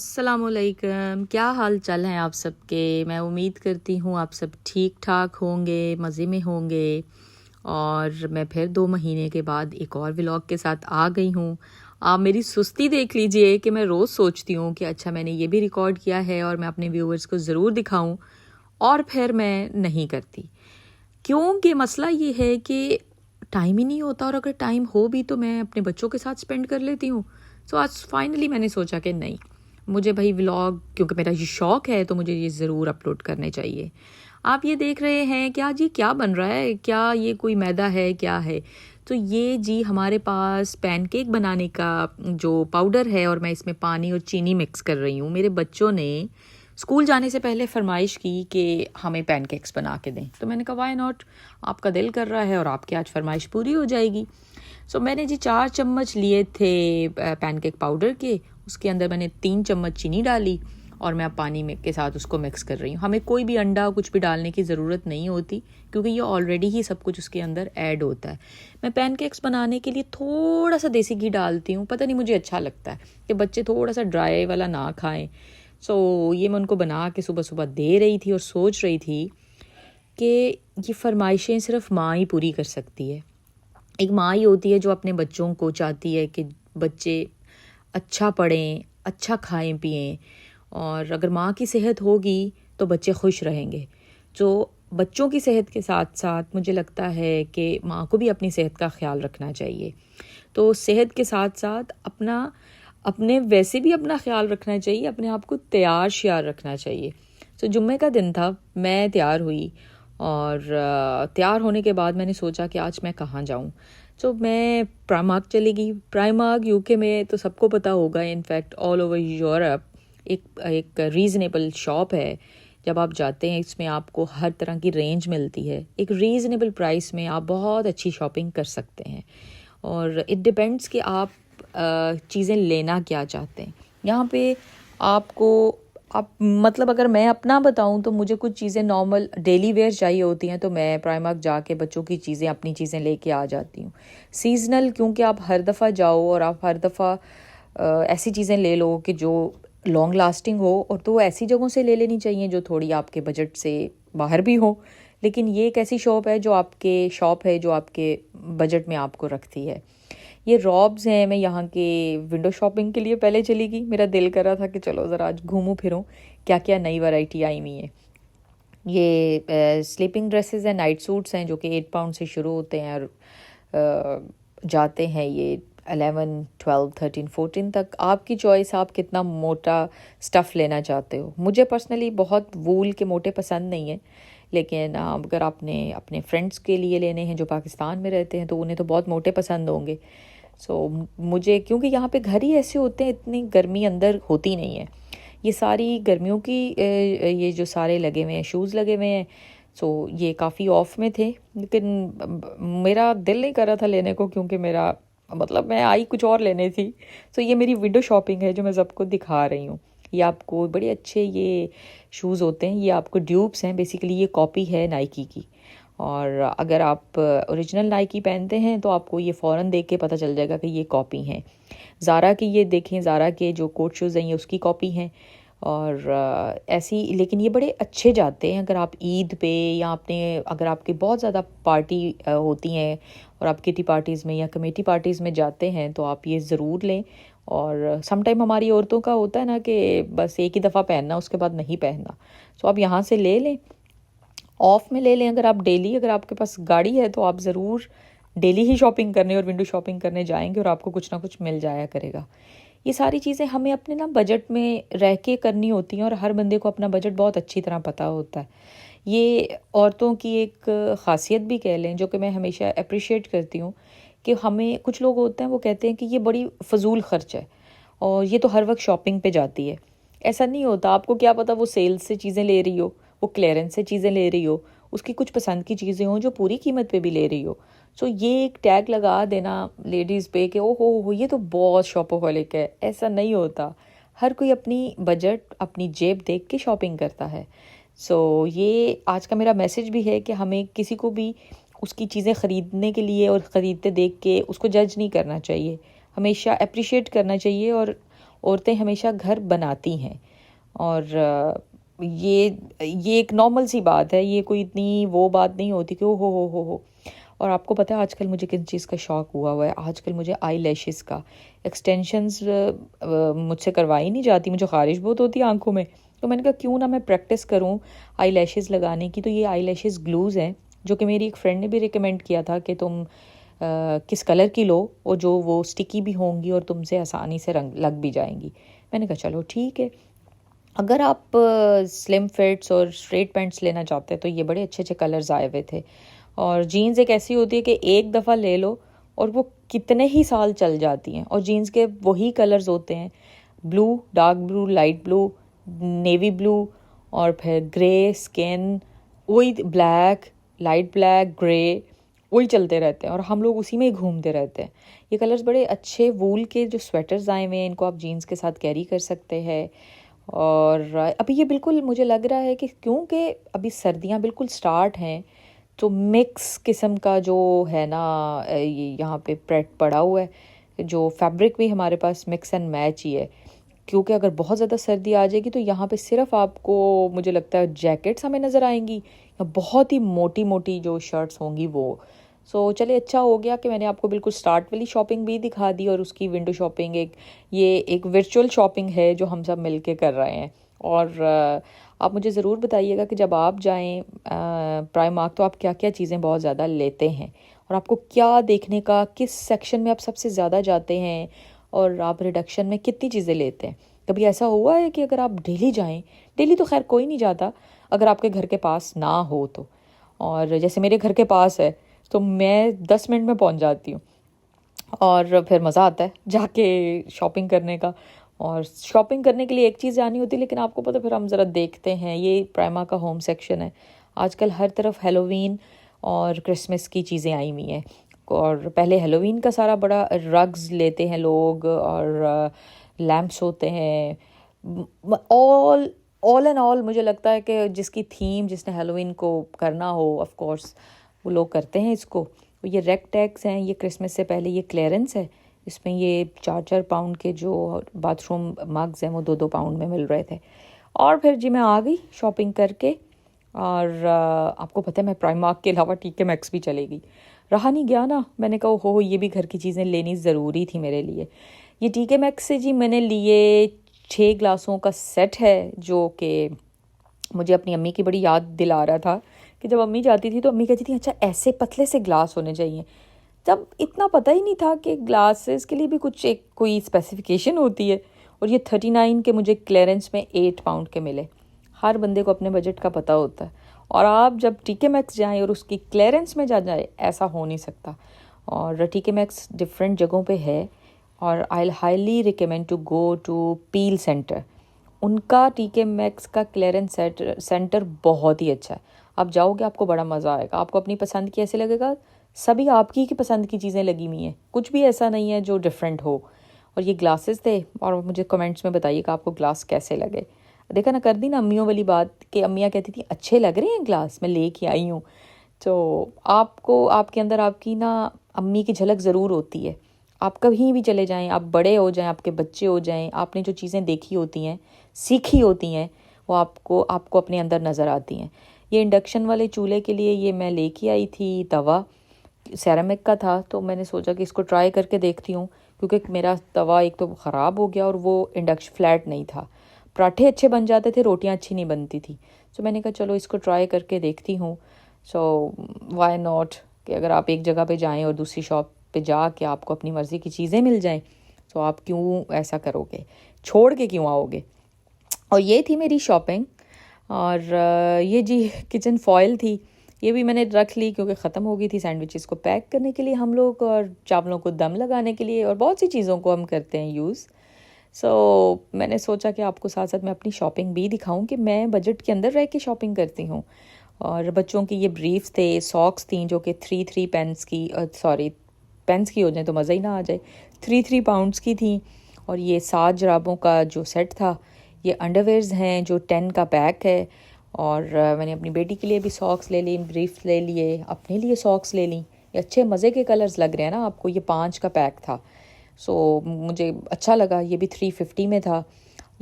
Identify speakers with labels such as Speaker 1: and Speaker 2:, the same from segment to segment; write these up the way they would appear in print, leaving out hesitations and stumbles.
Speaker 1: अस्सलामुअलैकुम, क्या हाल चाल हैं आप सबके। मैं उम्मीद करती हूँ आप सब ठीक ठाक होंगे, मज़े में होंगे। और मैं फिर 2 महीने के बाद एक और व्लॉग के साथ आ गई हूँ। आप मेरी सुस्ती देख लीजिए कि मैं रोज़ सोचती हूँ कि अच्छा मैंने ये भी रिकॉर्ड किया है और मैं अपने व्यूअर्स को ज़रूर दिखाऊँ, और फिर मैं नहीं करती। क्योंकि मसला ये है कि टाइम ही नहीं होता, और अगर टाइम हो भी तो मैं अपने बच्चों के साथ स्पेंड कर लेती हूँ। सो आज फाइनली मैंने सोचा कि नहीं, मुझे भाई व्लॉग, क्योंकि मेरा ये शौक़ है तो मुझे ये ज़रूर अपलोड करने चाहिए। आप ये देख रहे हैं कि आज ये क्या बन रहा है, क्या ये कोई मैदा है, क्या है? तो ये जी हमारे पास पैनकेक बनाने का जो पाउडर है, और मैं इसमें पानी और चीनी मिक्स कर रही हूँ। मेरे बच्चों ने स्कूल जाने से पहले फरमाइश की कि हमें पैनकेक्स बना के दें, तो मैंने कहा व्हाई नॉट, आपका दिल कर रहा है और आपकी आज फरमाइश पूरी हो जाएगी। सो मैंने जी 4 चम्मच लिए थे पैनकेक पाउडर के, उसके अंदर मैंने 3 चम्मच चीनी डाली और मैं अब पानी में के साथ उसको मिक्स कर रही हूँ। हमें कोई भी अंडा कुछ भी डालने की ज़रूरत नहीं होती, क्योंकि ये ऑलरेडी ही सब कुछ उसके अंदर ऐड होता है। मैं पैनकेक्स बनाने के लिए थोड़ा सा देसी घी डालती हूँ, पता नहीं मुझे अच्छा लगता है कि बच्चे थोड़ा सा ड्राई वाला ना खाएं। सो ये मैं उनको बना के सुबह सुबह दे रही थी और सोच रही थी कि ये फरमाइशें सिर्फ माँ ही पूरी कर सकती है। एक माँ ही होती है जो अपने बच्चों को चाहती है कि बच्चे अच्छा पढ़ें, अच्छा खाएं पिएं, और अगर माँ की सेहत होगी तो बच्चे खुश रहेंगे। जो बच्चों की सेहत के साथ साथ मुझे लगता है कि माँ को भी अपनी सेहत का ख्याल रखना चाहिए। तो सेहत के साथ साथ अपने वैसे भी अपना ख्याल रखना चाहिए, अपने आप को तैयार श्यार रखना चाहिए। तो जुम्मे का दिन था, मैं तैयार हुई, और तैयार होने के बाद मैंने सोचा कि आज मैं कहाँ जाऊँ। तो मैं प्राइमार्क चली गई। प्राइमार्क यूके में तो सबको पता होगा, इनफैक्ट ऑल ओवर यूरोप एक रीज़नेबल शॉप है। जब आप जाते हैं इसमें आपको हर तरह की रेंज मिलती है, एक रीज़नेबल प्राइस में आप बहुत अच्छी शॉपिंग कर सकते हैं। और इट डिपेंड्स कि आप चीज़ें लेना क्या चाहते हैं। यहाँ पे आप मतलब अगर मैं अपना बताऊं तो मुझे कुछ चीज़ें नॉर्मल डेली वेयर चाहिए होती हैं, तो मैं प्राइमार्क जाके बच्चों की चीज़ें, अपनी चीज़ें लेके आ जाती हूँ। सीजनल, क्योंकि आप हर दफ़ा जाओ और आप हर दफ़ा ऐसी चीज़ें ले लो कि जो लॉन्ग लास्टिंग हो, और तो ऐसी जगहों से ले लेनी चाहिए जो थोड़ी आपके बजट से बाहर भी हो। लेकिन ये एक ऐसी शॉप है जो आपके बजट में आपको रखती है। ये रॉब्स हैं, मैं यहाँ के विंडो शॉपिंग के लिए पहले चली गई। मेरा दिल कर रहा था कि चलो ज़रा आज घूमूं फिरूं, क्या क्या नई वैरायटी आई हुई है। ये स्लीपिंग ड्रेसेस हैं, नाइट सूट्स हैं, जो कि 8 पाउंड से शुरू होते हैं और जाते हैं ये 11, 12, 13, 14 तक। आपकी चॉइस, आप कितना मोटा स्टफ़ लेना चाहते हो। मुझे पर्सनली बहुत वूल के मोटे पसंद नहीं है, लेकिन अगर आपने अपने फ्रेंड्स के लिए लेने हैं जो पाकिस्तान में रहते हैं तो उन्हें तो बहुत मोटे पसंद होंगे। मुझे, क्योंकि यहाँ पे घर ही ऐसे होते हैं, इतनी गर्मी अंदर होती नहीं है। ये सारी गर्मियों की ये जो सारे लगे हुए हैं, शूज़ लगे हुए हैं, ये काफ़ी ऑफ में थे, लेकिन मेरा दिल नहीं कर रहा था लेने को, क्योंकि मेरा मतलब मैं आई कुछ और लेने थी। ये मेरी विंडो शॉपिंग है जो मैं सबको दिखा रही हूँ। ये आपको बड़े अच्छे ये शूज़ होते हैं, ये आपको ड्यूब्स हैं, बेसिकली ये कॉपी है नाइकी की। और अगर आप ओरिजिनल नाइकी पहनते हैं तो आपको ये फ़ौरन देख के पता चल जाएगा कि ये कॉपी हैं। ज़ारा की ये देखें, ज़ारा के जो कोट शूज़ हैं ये उसकी कॉपी हैं। और ऐसी, लेकिन ये बड़े अच्छे जाते हैं अगर आप ईद पे, या अगर आपकी बहुत ज़्यादा पार्टी होती हैं और आप किटी पार्टीज़ में या कमेटी पार्टीज़ में जाते हैं तो आप ये ज़रूर लें। और सम टाइम हमारी औरतों का होता है ना कि बस एक ही दफ़ा पहनना, उसके बाद नहीं पहनना। आप यहाँ से ले लें, ऑफ में ले लें। अगर आपके पास गाड़ी है तो आप ज़रूर डेली ही शॉपिंग करने और विंडो शॉपिंग करने जाएंगे और आपको कुछ ना कुछ मिल जाया करेगा। ये सारी चीज़ें हमें अपने ना बजट में रह के करनी होती हैं, और हर बंदे को अपना बजट बहुत अच्छी तरह पता होता है। ये औरतों की एक ख़ासियत भी कह लें, जो कि मैं हमेशा अप्रिशिएट करती हूँ, कि हमें कुछ लोग होते हैं वो कहते हैं कि ये बड़ी फ़जूल ख़र्च है और ये तो हर वक्त शॉपिंग पे जाती है। ऐसा नहीं होता। आपको क्या पता वो सेल्स से चीज़ें ले रही हो, वो क्लियरेंस से चीज़ें ले रही हो, उसकी कुछ पसंद की चीज़ें हों जो पूरी कीमत पे भी ले रही हो। ये एक टैग लगा देना लेडीज़ पे कि ओ हो ये तो बहुत शॉपोहॉलिक है, ऐसा नहीं होता। हर कोई अपनी बजट, अपनी जेब देख के शॉपिंग करता है। ये आज का मेरा मैसेज भी है कि हमें किसी को भी उसकी चीज़ें ख़रीदने के लिए और ख़रीदते देख के उसको जज नहीं करना चाहिए, हमेशा अप्रिशिएट करना चाहिए। और औरतें हमेशा घर बनाती हैं, और ये एक नॉर्मल सी बात है, ये कोई इतनी वो बात नहीं होती कि ओ हो। और आपको पता है आजकल मुझे किस चीज़ का शौक़ हुआ है, आजकल मुझे आई लैशेज़ का, एक्सटेंशंस मुझसे करवाई नहीं जाती, मुझे ख़ारिश बहुत होती है आंखों में। तो मैंने कहा क्यों ना मैं प्रैक्टिस करूं आई लैशेज़ लगाने की। तो ये आई लैशेज़ ग्लूज़ हैं जो कि मेरी एक फ्रेंड ने भी रिकमेंड किया था कि तुम किस कलर की लो, और जो वो स्टिकी भी होंगी और तुमसे आसानी से रंग लग भी जाएंगी। मैंने कहा चलो ठीक है। अगर आप स्लिम फिट्स और स्ट्रेट पैंट्स लेना चाहते हैं तो ये बड़े अच्छे अच्छे कलर्स आए हुए थे। और जीन्स एक ऐसी होती है कि एक दफ़ा ले लो और वो कितने ही साल चल जाती हैं, और जीन्स के वही कलर्स होते हैं, blue, dark blue, light blue, navy blue, और फिर ग्रे स्किन, वही ब्लैक, लाइट ब्लैक, ग्रे, वही चलते रहते हैं और हम लोग उसी में ही घूमते रहते हैं। ये कलर्स बड़े अच्छे वूल के जो स्वेटर्स आए हुए हैं, इनको आप जीन्स के साथ कैरी कर सकते हैं। और अभी ये बिल्कुल मुझे लग रहा है कि क्योंकि अभी सर्दियाँ बिल्कुल स्टार्ट हैं, तो मिक्स किस्म का जो है ना, ये यहाँ पे प्रेट पड़ा हुआ है, जो फैब्रिक भी हमारे पास मिक्स एंड मैच ही है। क्योंकि अगर बहुत ज़्यादा सर्दी आ जाएगी तो यहाँ पे सिर्फ आपको मुझे लगता है जैकेट्स हमें नज़र आएंगी, या बहुत ही मोटी मोटी जो शर्ट्स होंगी वो। सो चलिए, अच्छा हो गया कि मैंने आपको बिल्कुल स्टार्ट वाली शॉपिंग भी दिखा दी, और उसकी विंडो शॉपिंग ये एक वर्चुअल शॉपिंग है जो हम सब मिलके कर रहे हैं। और आप मुझे ज़रूर बताइएगा कि जब आप जाएं प्राइमार्क तो आप क्या क्या चीज़ें बहुत ज़्यादा लेते हैं, और आपको क्या देखने का, किस सेक्शन में आप सबसे ज़्यादा जाते हैं, और आप रिडक्शन में कितनी चीज़ें लेते हैं। कभी ऐसा हुआ है कि अगर आप डेली जाएं, डेली तो खैर कोई नहीं जाता, अगर आपके घर के पास ना हो तो, और जैसे मेरे घर के पास है तो मैं 10 मिनट में पहुंच जाती हूँ, और फिर मज़ा आता है जाके शॉपिंग करने का। और शॉपिंग करने के लिए एक चीज़ जानी होती है, लेकिन आपको पता, फिर हम ज़रा देखते हैं, ये प्राइमा का होम सेक्शन है, आजकल हर तरफ हेलोवीन और क्रिसमस की चीज़ें आई हुई हैं। और पहले हेलोवीन का सारा बड़ा रग्स लेते हैं लोग, और लैम्प्स होते हैं, ऑल एंड ऑल मुझे लगता है कि जिसकी थीम, जिसने हेलोवीन को करना हो, ऑफ कोर्स वो लोग करते हैं इसको। ये रेक टैग्स हैं, ये क्रिसमस से पहले ये क्लियरेंस है, इसमें ये 4-4 पाउंड के जो बाथरूम मग्स हैं वो 2-2 पाउंड में मिल रहे थे। और फिर जी मैं आ गई शॉपिंग करके, और आपको पता है मैं प्राइमार्क के अलावा टीके मैक्स भी चलेगी, रहा नहीं गया ना। मैंने कहा हो ये भी घर की चीज़ें लेनी ज़रूरी थी मेरे लिए। ये टीके मैक्स से जी मैंने लिए 6 ग्लासों का सेट है, जो कि मुझे अपनी अम्मी की बड़ी याद दिला रहा था कि जब अम्मी जाती थी तो अम्मी कहती थी अच्छा ऐसे पतले से ग्लास होने चाहिए। तब इतना पता ही नहीं था कि ग्लासेस के लिए भी कुछ एक कोई स्पेसिफिकेशन होती है। और ये 39 के मुझे क्लियरेंस में 8 पाउंड के मिले। हर बंदे को अपने बजट का पता होता है, और आप जब टीके मैक्स जाएँ और उसकी क्लियरेंस में जा जाए, ऐसा हो नहीं सकता। और टीके मैक्स डिफरेंट जगहों पे है, और I highly recommend to go to Peel Centre. उनका टीके मैक्स का क्लियरेंस सेंटर बहुत ही अच्छा है। आप जाओगे आपको बड़ा मज़ा आएगा, आपको अपनी पसंद की ऐसे लगेगा, सभी आपकी की पसंद की चीज़ें लगी हुई हैं, कुछ भी ऐसा नहीं है जो डिफरेंट हो। और ये ग्लासेस थे, और मुझे कमेंट्स में बताइएगा आपको ग्लास कैसे लगे। देखा ना, कर दी ना अम्मियों वाली बात कि अम्मियाँ कहती थी अच्छे लग रहे हैं ग्लास, मैं लेके आई हूँ। तो आपको आपके अंदर आपकी ना अम्मी की झलक ज़रूर होती है। आप कहीं भी चले जाएं, आप बड़े हो जाएं, आपके बच्चे हो जाएं, आपने जो चीज़ें देखी होती हैं, सीखी होती हैं, वो आपको अपने अंदर नज़र आती हैं। ये इंडक्शन वाले चूल्हे के लिए ये मैं लेके आई थी तवा, सेरामिक का था, तो मैंने सोचा कि इसको ट्राई करके देखती हूँ, क्योंकि मेरा तवा एक तो ख़राब हो गया और वो इंडक्शन फ्लैट नहीं था। पराठे अच्छे बन जाते थे, रोटियाँ अच्छी नहीं बनती थी। तो मैंने कहा चलो इसको ट्राई करके देखती हूँ। सो वाई नॉट, कि अगर आप एक जगह पे जाएं और दूसरी शॉप पे जाके आपको अपनी मर्ज़ी की चीज़ें मिल जाएं, तो आप क्यों ऐसा करोगे, छोड़ के क्यों आओगे। और ये थी मेरी शॉपिंग। और ये जी किचन फॉयल थी, ये भी मैंने रख ली क्योंकि ख़त्म हो गई थी। सैंडविचेस को पैक करने के लिए हम लोग, और चावलों को दम लगाने के लिए, और बहुत सी चीज़ों को हम करते हैं यूज़। सो मैंने सोचा कि आपको साथ साथ मैं अपनी शॉपिंग भी दिखाऊं कि मैं बजट के अंदर रह के शॉपिंग करती हूँ। और बच्चों की ये ब्रीफ्स थे, सॉक्स थी जो कि 3 पेंस की, सॉरी पेंस की हो जाए तो मज़ा ही ना आ जाए, 3 पाउंड्स की थी। और ये 7 जुराबों का जो सेट था, ये अंडरवेयर्स हैं जो 10 का पैक है। और मैंने अपनी बेटी के लिए भी सॉक्स ले ली, ब्रीफ्स ले लिए, अपने लिए सॉक्स ले ली। ये अच्छे मज़े के कलर्स लग रहे हैं ना आपको, ये 5 का पैक था। सो मुझे अच्छा लगा। ये भी 350 में था।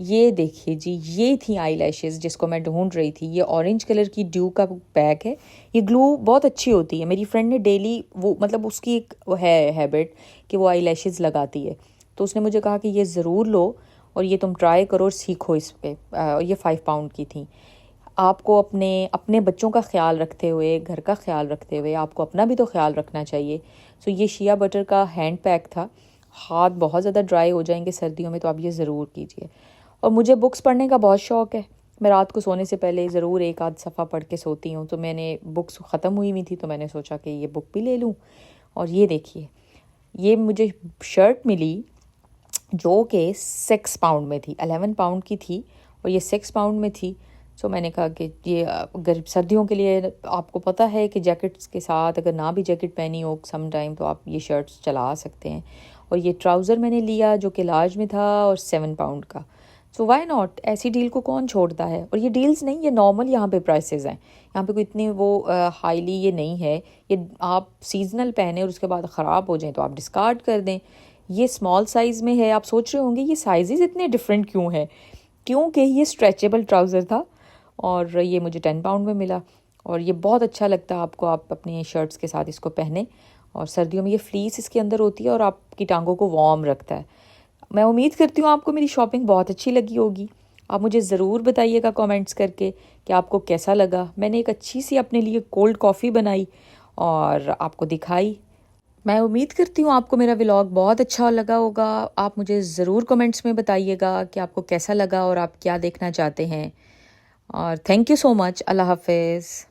Speaker 1: ये देखिए जी, ये थी आई लैशेज़ जिसको मैं ढूंढ रही थी। ये ऑरेंज कलर की ड्यू का पैक है। ये ग्लू बहुत अच्छी होती है। मेरी फ्रेंड ने डेली वो मतलब उसकी एक वो है हैबिट कि वो आई लैशेज़ लगाती है, तो उसने मुझे कहा कि ये ज़रूर लो और ये तुम ट्राई करो और सीखो इस पर। ये 5 पाउंड की थी। आपको अपने अपने बच्चों का ख्याल रखते हुए, घर का ख्याल रखते हुए, आपको अपना भी तो ख्याल रखना चाहिए। सो ये शिया बटर का हैंड पैक था। हाथ बहुत ज़्यादा ड्राई हो जाएंगे सर्दियों में, तो आप ये ज़रूर कीजिए। और मुझे बुक्स पढ़ने का बहुत शौक़ है। मैं रात को सोने से पहले ज़रूर एक आध सफ़ा पढ़ के सोती हूँ। तो मैंने बुक्स ख़त्म हुई थी, तो मैंने सोचा कि ये बुक भी ले लूँ। और ये देखिए, ये मुझे शर्ट मिली जो कि 6 पाउंड में थी। 11 पाउंड की थी और ये 6 पाउंड में थी। सो मैंने कहा कि ये अगर सर्दियों के लिए, आपको पता है कि जैकेट्स के साथ अगर ना भी जैकेट पहनी हो सम टाइम, तो आप ये शर्ट्स चला सकते हैं। और ये ट्राउज़र मैंने लिया जो कि लार्ज में था और 7 पाउंड का। सो वाई नॉट, ऐसी डील को कौन छोड़ता है। और ये डील्स नहीं, ये नॉर्मल यहाँ पे प्राइसेस हैं। यहाँ पे कोई इतनी वो हाईली ये नहीं है। ये आप सीजनल पहने और उसके बाद ख़राब हो जाए तो आप डिस्कार्ड कर दें। ये स्मॉल साइज़ में है। आप सोच रहे होंगे ये साइजेस इतने डिफरेंट क्यों हैं, क्योंकि ये स्ट्रेचेबल ट्राउज़र था और ये मुझे 10 पाउंड में मिला। और ये बहुत अच्छा लगता है आपको, आप अपनी शर्ट्स के साथ इसको पहने। और सर्दियों में ये फ्लीस इसके अंदर होती है और आपकी टांगों को वार्म रखता है। मैं उम्मीद करती हूँ आपको मेरी शॉपिंग बहुत अच्छी लगी होगी। आप मुझे ज़रूर बताइएगा कमेंट्स करके कि आपको कैसा लगा। मैंने एक अच्छी सी अपने लिए कोल्ड कॉफ़ी बनाई और आपको दिखाई। मैं उम्मीद करती हूँ आपको मेरा व्लॉग बहुत अच्छा लगा होगा। आप मुझे ज़रूर कमेंट्स में बताइएगा कि आपको कैसा लगा और आप क्या देखना चाहते हैं। और थैंक यू सो मच। अल्लाह हाफिज़।